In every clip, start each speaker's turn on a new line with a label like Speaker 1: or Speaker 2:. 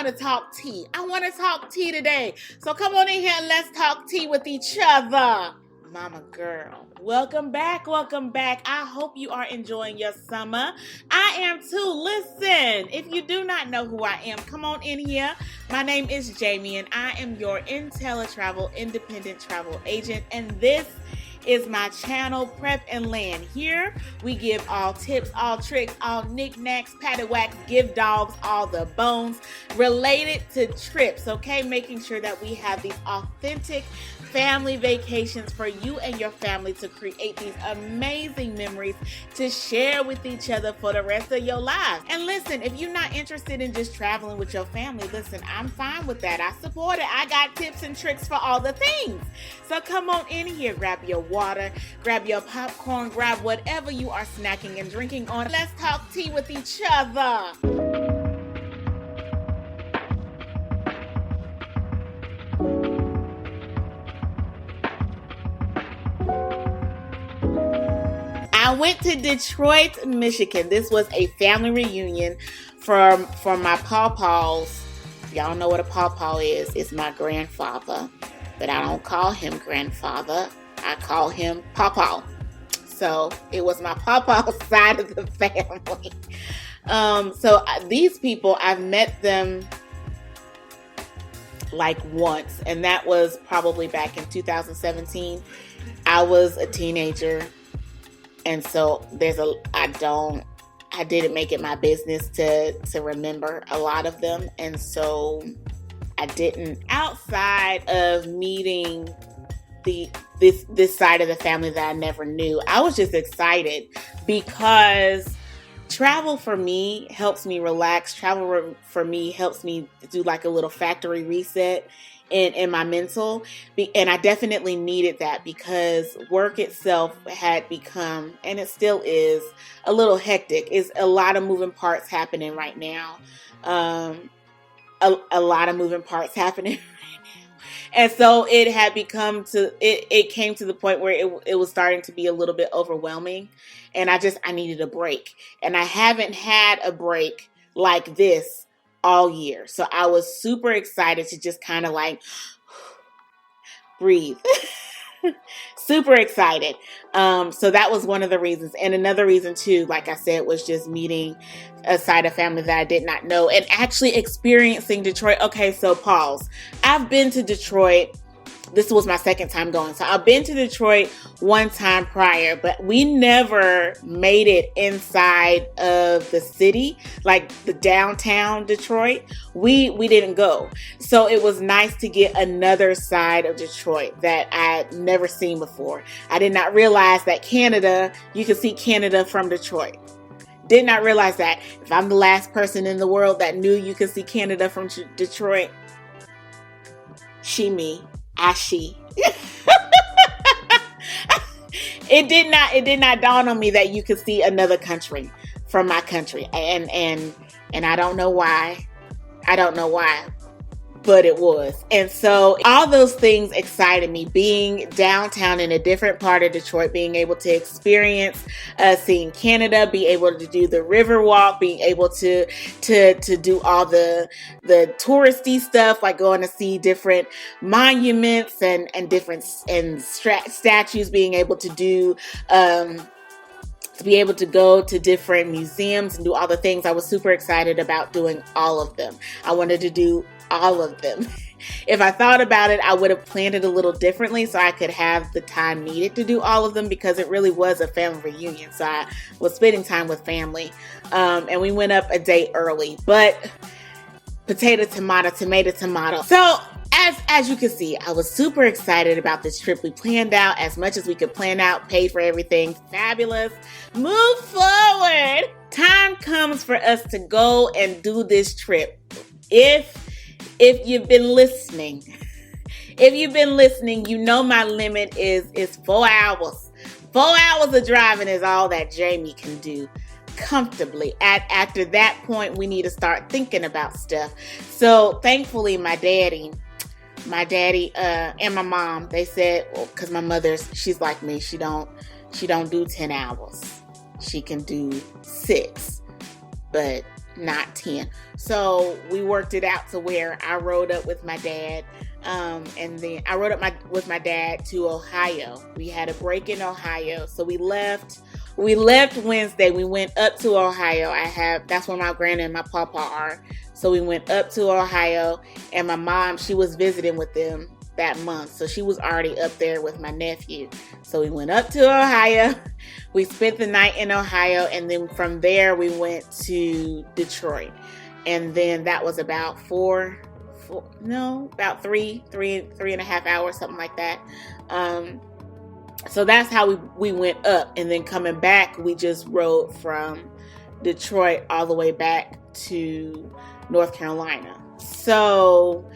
Speaker 1: want to talk tea. I want to talk tea today. So come on in here and let's talk tea with each other. Mama girl, welcome back. I hope you are enjoying your summer. I am too. Listen, if you do not know who I am, come on in here. My name is Jamie and I am your IntelliTravel independent travel agent, and this is my channel, Prep and Land. Here we give all tips, all tricks, all knickknacks, paddywhacks, give dogs all the bones related to trips, okay? Making sure that we have these authentic family vacations for you and your family to create these amazing memories to share with each other for the rest of your life. And listen, if you're not interested in just traveling with your family, listen, I'm fine with that. I support it. I got tips and tricks for all the things. So come on in here, grab your water, grab your popcorn, grab whatever you are snacking and drinking on. Let's talk tea with each other. I went to Detroit, Michigan. This was a family reunion from my pawpaws. Y'all know what a pawpaw is. It's my grandfather, but I don't call him grandfather. I call him pawpaw. So it was my pawpaw side of the family. These people, I've met them like once, and that was probably back in 2017. I was a teenager. And so I didn't make it my business to remember a lot of them. And so I didn't. Outside of meeting this side of the family that I never knew, I was just excited because travel for me helps me relax. Travel for me helps me do like a little factory reset in my mental, and I definitely needed that because work itself had become, and it still is, a little hectic. It's a lot of moving parts happening right now. A lot of moving parts happening right now. And so it had become it came to the point where it was starting to be a little bit overwhelming, and I needed a break, and I haven't had a break like this all year. So I was super excited to just kind of like breathe. Super excited. So that was one of the reasons. And another reason too, like I said, was just meeting a side of family that I did not know and actually experiencing Detroit. Okay, so pause. I've been to Detroit. This was my second time going. So I've been to Detroit one time prior, but we never made it inside of the city, like the downtown Detroit. We didn't go. So it was nice to get another side of Detroit that I'd never seen before. I did not realize that you can see Canada from Detroit. Did not realize that. If I'm the last person in the world that knew you could see Canada from Detroit, me. She. It did not dawn on me that you could see another country from my country, and I don't know why, but it was. And so all those things excited me. Being downtown in a different part of Detroit, being able to experience seeing Canada, be able to do the river walk, being able to do all the touristy stuff, like going to see different monuments and different statues, being able to do to be able to go to different museums and do all the things. I was super excited about doing all of them. I wanted to do all of them. If I thought about it, I would have planned it a little differently so I could have the time needed to do all of them, because it really was a family reunion. So I was spending time with family. And we went up a day early, but potato, tomato. So as you can see, I was super excited about this trip. We planned out as much as we could plan out, paid for everything. Fabulous. Move forward. Time comes for us to go and do this trip. If you've been listening, you know my limit is 4 hours. 4 hours of driving is all that Jamie can do comfortably. After that point, we need to start thinking about stuff. So thankfully, my daddy and my mom, they said, well, because my she's like me, she don't do 10 hours. She can do 6, but not 10. So we worked it out to where I rode up with my dad. And then I rode up with my dad to Ohio. We had a break in Ohio. So we left Wednesday. We went up to Ohio. That's where my grandma and my papa are. So we went up to Ohio, and my mom, she was visiting with them that month. So she was already up there with my nephew. So we went up to Ohio. We spent the night in Ohio, and then from there we went to Detroit. And then that was about about three and a half hours, something like that. So that's how we went up. And then coming back, we just rode from Detroit all the way back to North Carolina. So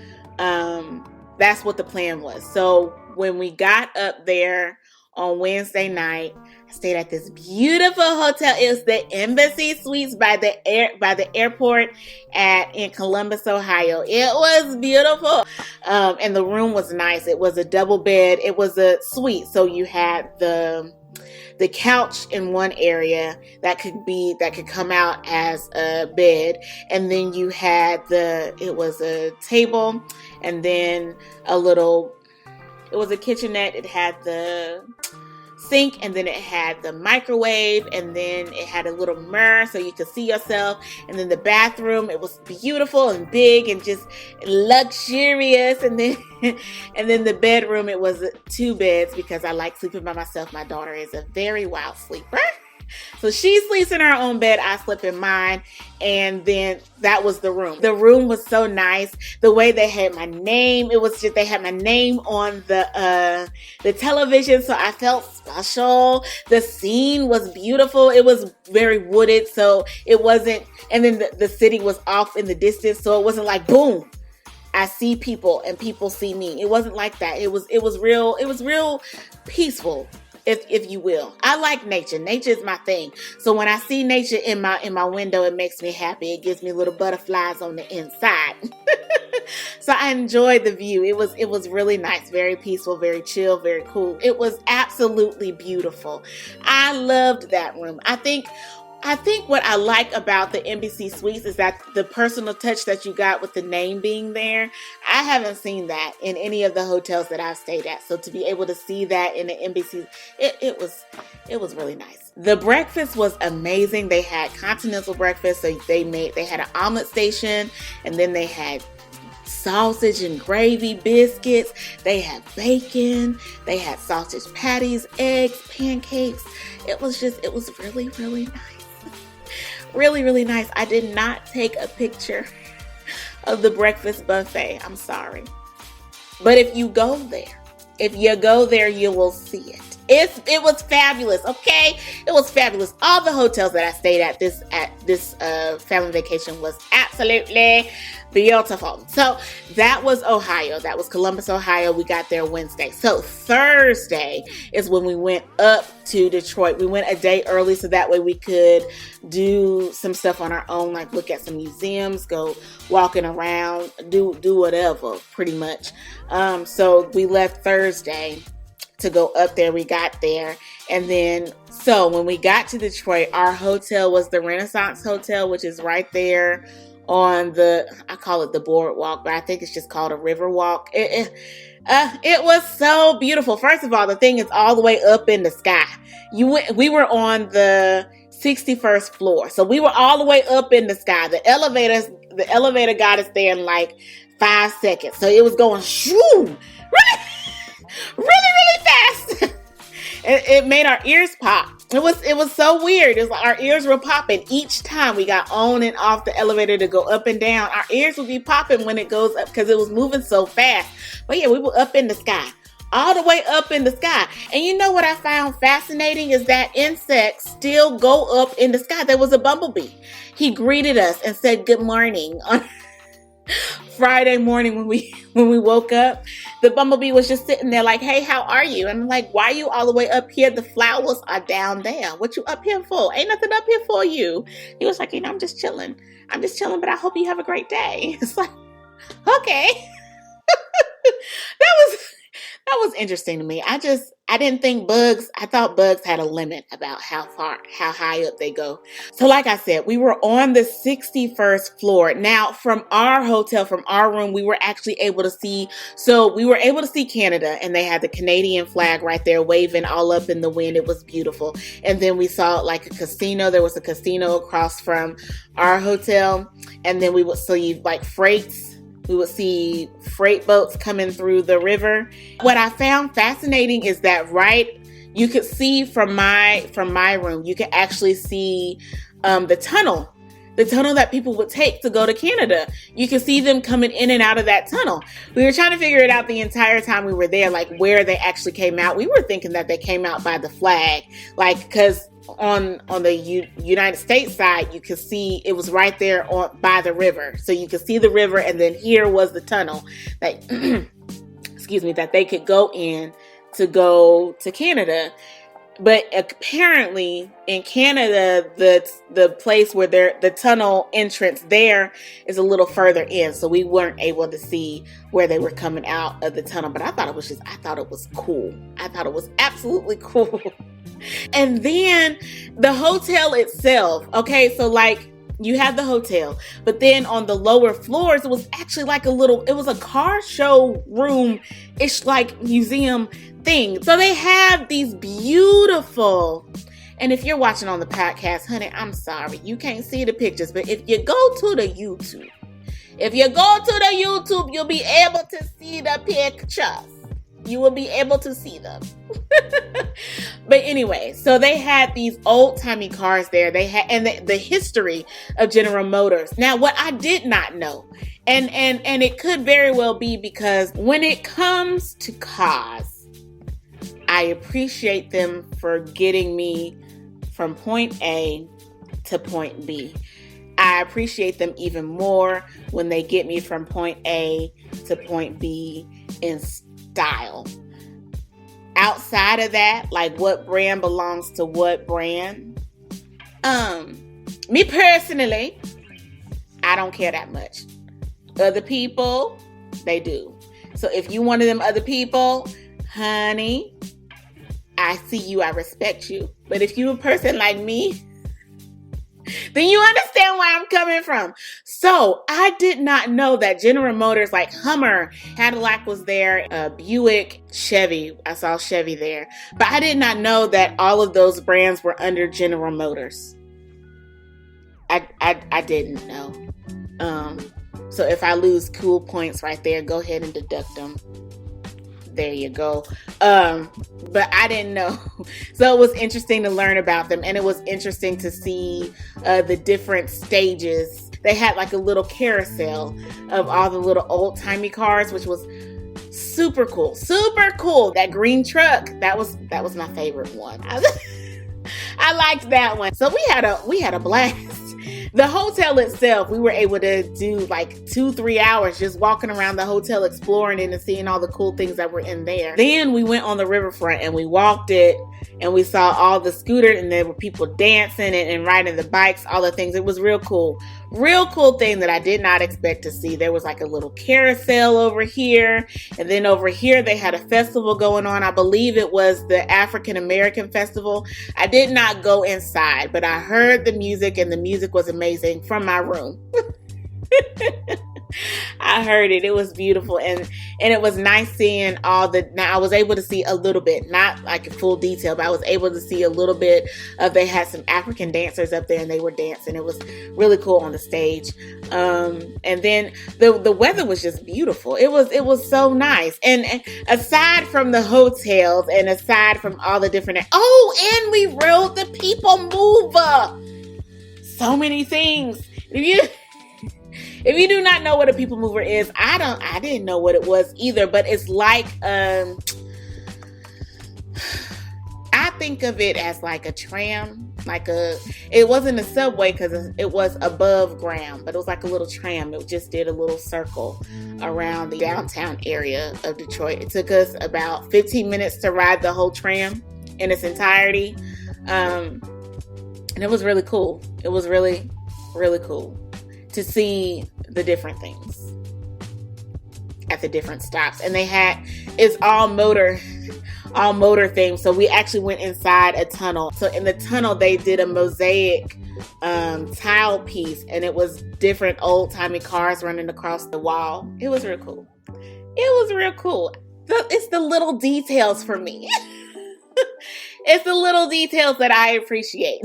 Speaker 1: that's what the plan was. So when we got up there on Wednesday night, I stayed at this beautiful hotel. It was the Embassy Suites by the airport in Columbus, Ohio. It was beautiful. And the room was nice. It was a double bed. It was a suite. So you had the couch in one area that could come out as a bed, and then you had it was a table, and then it was a kitchenette. It had the sink, and then it had the microwave, and then it had a little mirror so you could see yourself, and then the bathroom, it was beautiful and big and just luxurious, and then the bedroom, it was 2 beds because I like sleeping by myself. My daughter is a very wild sleeper. So she sleeps in her own bed. I slept in mine. And then that was the room. The room was so nice. The way they had my name, they had my name on the television. So I felt special. The scene was beautiful. It was very wooded. So it wasn't, and then the city was off in the distance. So it wasn't like, boom, I see people and people see me. It wasn't like that. It was real peaceful. If you will. I like nature. Nature is my thing. So when I see nature in my window, it makes me happy. It gives me little butterflies on the inside. So I enjoyed the view. It was really nice, very peaceful, very chill, very cool. It was absolutely beautiful. I loved that room. I think what I like about the Embassy Suites is that the personal touch that you got with the name being there. I haven't seen that in any of the hotels that I've stayed at. So to be able to see that in the Embassy, it was really nice. The breakfast was amazing. They had continental breakfast. So they had an omelet station, and then they had sausage and gravy biscuits. They had bacon. They had sausage patties, eggs, pancakes. It was really, really nice. Really, really nice. I did not take a picture of the breakfast buffet. I'm sorry. But if you go there, you will see it. It was fabulous, okay? It was fabulous. All the hotels that I stayed at this family vacation was absolutely beautiful. So that was Ohio. That was Columbus, Ohio. We got there Wednesday. So Thursday is when we went up to Detroit. We went a day early so that way we could do some stuff on our own, like look at some museums, go walking around, do whatever, pretty much. So we left Thursday to go up there. We got there, and then so when we got to Detroit, our hotel was the Renaissance Hotel, which is right there on I call it the boardwalk, but I think it's just called a river walk. It was so beautiful. First of all, the thing is all the way up in the sky. We were on the 61st floor, so we were all the way up in the sky. The elevator got us there in like 5 seconds, so it was going shoo, really fast. It made our ears pop. It was so weird. It was like our ears were popping each time we got on and off the elevator to go up and down. Our ears would be popping when it goes up because it was moving so fast. But yeah, we were up in the sky, all the way up in the sky. And you know what I found fascinating is that insects still go up in the sky. There was a bumblebee. He greeted us and said good morning on Friday morning when we woke up. The bumblebee was just sitting there like, hey, how are you? And I'm like, why are you all the way up here? The flowers are down there. What you up here for? Ain't nothing up here for you. He was like, I'm just chilling, but I hope you have a great day. It's like, okay. That that was interesting to me. I didn't think I thought bugs had a limit about how high up they go. So like I said, we were on the 61st floor. Now from our hotel, from our room, we were actually able to see Canada, and they had the Canadian flag right there waving all up in the wind. It was beautiful. And then we saw like a casino. There was a casino across from our hotel. And then we would see like freights. We would see freight boats coming through the river. What I found fascinating is that you could see from my room, you could actually see the tunnel that people would take to go to Canada. You could see them coming in and out of that tunnel. We were trying to figure it out the entire time we were there, like where they actually came out. We were thinking that they came out by the flag, like because on the United States side, you could see it was right there by the river. So you could see the river, and then here was the tunnel that, that they could go in to go to Canada. But apparently in Canada, the place where the tunnel entrance there is a little further in. So we weren't able to see where they were coming out of the tunnel. But I thought it was cool. I thought it was absolutely cool. And then the hotel itself. Okay, so like you had the hotel, but then on the lower floors, it was actually like it was a car show room-ish, like museum thing. So they have these beautiful, and if you're watching on the podcast, honey, I'm sorry, you can't see the pictures, but if you go to the YouTube, you'll be able to see the pictures. You will be able to see them. But anyway, so they had these old-timey cars there. They had, and the history of General Motors. Now, what I did not know, and it could very well be because when it comes to cars, I appreciate them for getting me from point A to point B. I appreciate them even more when they get me from point A to point B in style. Outside of that, like what brand belongs to what brand, me personally, I don't care that much. Other people, they do. So if you one of them other people, honey, I see you, I respect you. But if you a person like me, then you understand where I'm coming from. So I did not know that General Motors, like Hummer, Cadillac was there, Buick, Chevy. I saw Chevy there. But I did not know that all of those brands were under General Motors. I didn't know. So if I lose cool points right there, go ahead and deduct them. There you go. But I didn't know. So it was interesting to learn about them. And it was interesting to see the different stages. They had like a little carousel of all the little old timey cars, which was super cool. Super cool. That green truck, that was my favorite one. I liked that one. So we had a blast. The hotel itself, we were able to do like 2-3 hours just walking around the hotel, exploring it and seeing all the cool things that were in there. Then we went on the riverfront and we walked it and we saw all the scooters, and there were people dancing and riding the bikes, all the things. It was real cool. Real cool thing that I did not expect to see. There was like a little carousel over here. And then over here, they had a festival going on. I believe it was the African American Festival. I did not go inside, but I heard the music, and the music was amazing from my room. I heard it. It was beautiful. And it was nice seeing now I was able to see a little bit, not like in full detail, but I was able to see a little bit they had some African dancers up there and they were dancing. It was really cool on the stage. And then the weather was just beautiful. It was so nice. And aside from the hotels and aside from all the different, and we rode the people mover. So many things. If you do not know what a people mover is, I didn't know what it was either, but it's like, I think of it as like a tram, it wasn't a subway because it was above ground, but it was like a little tram. It just did a little circle around the downtown area of Detroit. It took us about 15 minutes to ride the whole tram in its entirety. And it was really cool. It was really, really cool to see the different things. at the different stops. And it's all motor themed. So we actually went inside a tunnel. So in the tunnel, they did a mosaic tile piece, and it was different old-timey cars running across the wall. It was real cool. It's the little details for me. It's the little details that I appreciate.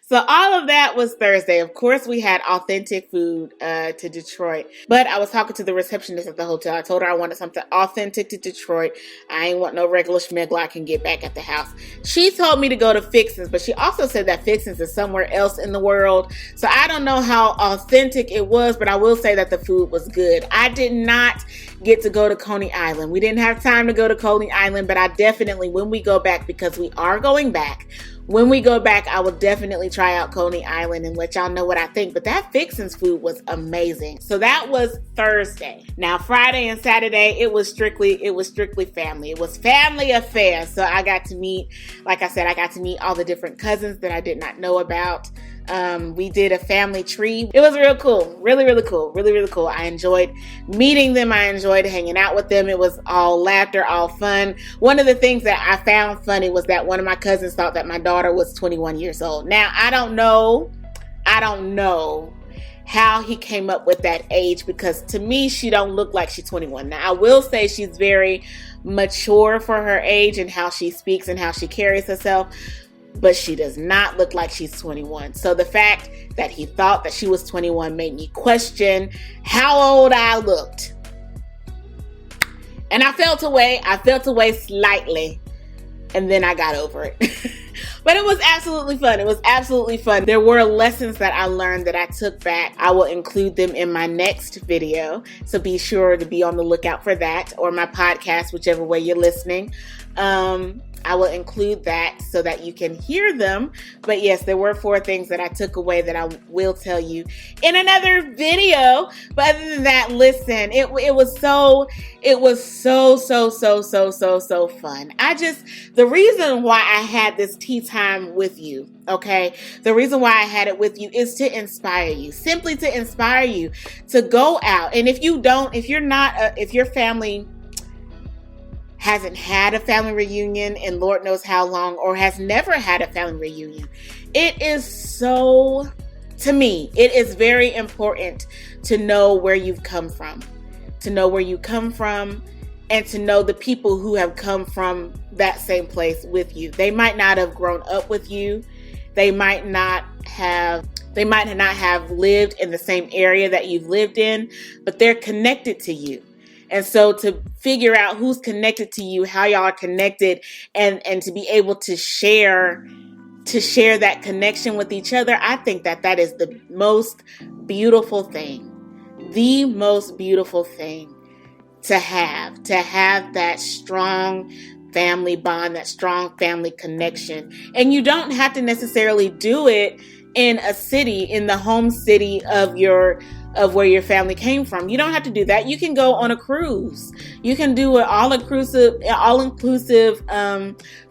Speaker 1: So all of that was Thursday. Of course, we had authentic food to Detroit. But I was talking to the receptionist at the hotel. I told her I wanted something authentic to Detroit. I ain't want no regular schmegler I can get back at the house. She told me to go to Fixin's, but she also said that Fixin's is somewhere else in the world. So I don't know how authentic it was, but I will say that the food was good. I did not get to go to Coney Island. We didn't have time to go to Coney Island, but I definitely, when we go back, because we are going back, when we go back, I will definitely try out Coney Island and let y'all know what I think. But that Fixin's food was amazing. So that was Thursday. Now, Friday and Saturday, it was strictly family. It was family affair. So I got to meet, like I said, all the different cousins that I did not know about. We did a family tree. It was real cool. Really, really cool. Really, really cool. I enjoyed meeting them. I enjoyed hanging out with them. It was all laughter, all fun. One of the things that I found funny was that one of my cousins thought that my daughter was 21 years old. Now, I don't know how he came up with that age, because to me, she don't look like she's 21. Now, I will say she's very mature for her age and how she speaks and how she carries herself, but she does not look like she's 21. So the fact that he thought that she was 21 made me question how old I looked. And I felt away slightly, and then I got over it. But it was absolutely fun. There were lessons that I learned that I took back. I will include them in my next video, so be sure to be on the lookout for that, or my podcast, whichever way you're listening. I will include that so that you can hear them. But yes, there were 4 things that I took away that I will tell you in another video. But other than that, listen, it was so fun. The reason why I had this tea time with you, okay? The reason why I had it with you is to inspire you, simply to inspire you to go out. And if your family hasn't had a family reunion in Lord knows how long, or has never had a family reunion, to me, it is very important to know where you've come from, and to know the people who have come from that same place with you. They might not have grown up with you. They might not have lived in the same area that you've lived in, but they're connected to you. And so to figure out who's connected to you, how y'all are connected, and to be able to share that connection with each other, I think that is the most beautiful thing. The most beautiful thing to have that strong family bond, that strong family connection. And you don't have to necessarily do it in a city, in the home city of where your family came from. You don't have to do that. You can go on a cruise. You can do an all-inclusive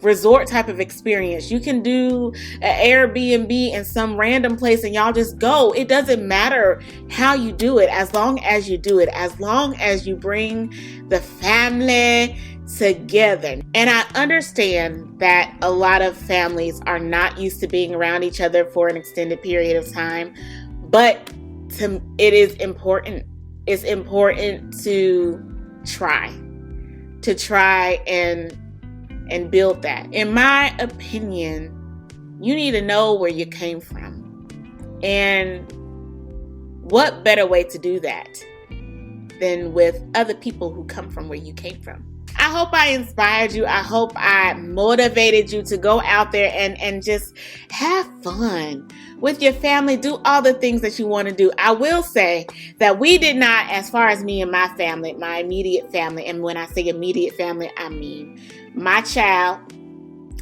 Speaker 1: resort type of experience. You can do an Airbnb in some random place and y'all just go. It doesn't matter how you do it, as long as you do it, as long as you bring the family together. And I understand that a lot of families are not used to being around each other for an extended period of time, but it is important. It's important to try and build that. In my opinion, you need to know where you came from. And what better way to do that than with other people who come from where you came from? I hope I inspired you. I hope I motivated you to go out there and just have fun with your family. Do all the things that you want to do. I will say that we did not, as far as me and my family, my immediate family, and when I say immediate family, I mean my child,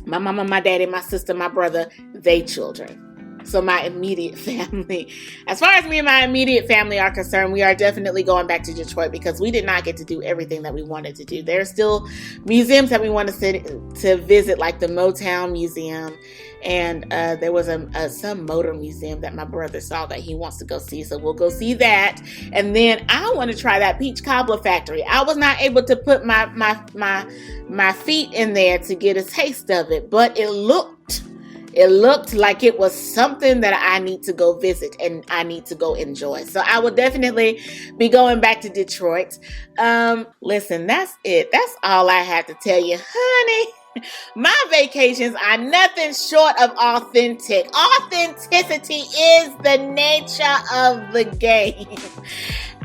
Speaker 1: my mama, my daddy, my sister, my brother, they children. So my immediate family, as far as me and my immediate family are concerned, we are definitely going back to Detroit because we did not get to do everything that we wanted to do. There are still museums that we want to visit, like the Motown Museum. And there was some motor museum that my brother saw that he wants to go see. So we'll go see that. And then I want to try that peach cobbler factory. I was not able to put my feet in there to get a taste of it, but it looked like it was something that I need to go visit and I need to go enjoy. So I will definitely be going back to Detroit. Listen, that's it. That's all I had to tell you, honey. My vacations are nothing short of authentic. Authenticity is the nature of the game.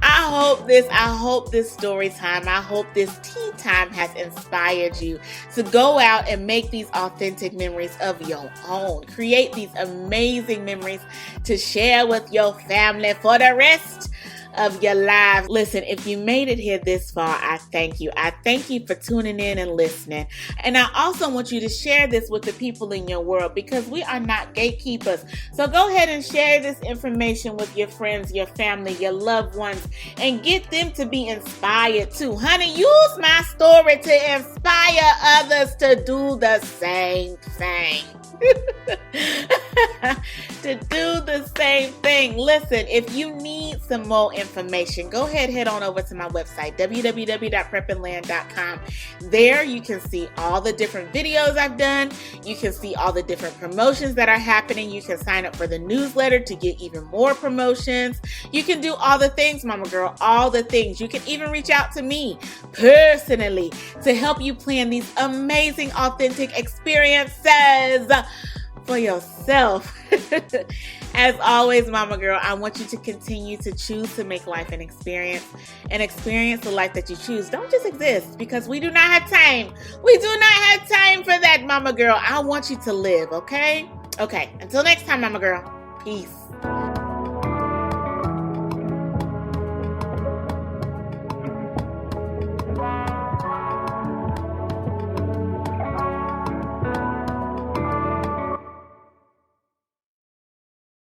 Speaker 1: I hope this story time, I hope this tea time has inspired you to go out and make these authentic memories of your own. Create these amazing memories to share with your family for the rest of your life. Listen, if you made it here this far, I thank you. I thank you for tuning in and listening. And I also want you to share this with the people in your world because we are not gatekeepers. So go ahead and share this information with your friends, your family, your loved ones, and get them to be inspired too. Honey, use my story to inspire others to do the same thing. To do the same thing. Listen, if you need some more information, go ahead, head on over to my website, www.prepandland.com. There you can see all the different videos I've done. You can see all the different promotions that are happening. You can sign up for the newsletter to get even more promotions. You can do all the things, mama girl, all the things. You can even reach out to me personally to help you plan these amazing, authentic experiences for yourself. As always, mama girl, I want you to continue to choose to make life an experience the life that you choose. Don't just exist because we do not have time. We do not have time for that, mama girl. I want you to live, okay? Okay, until next time, mama girl. Peace.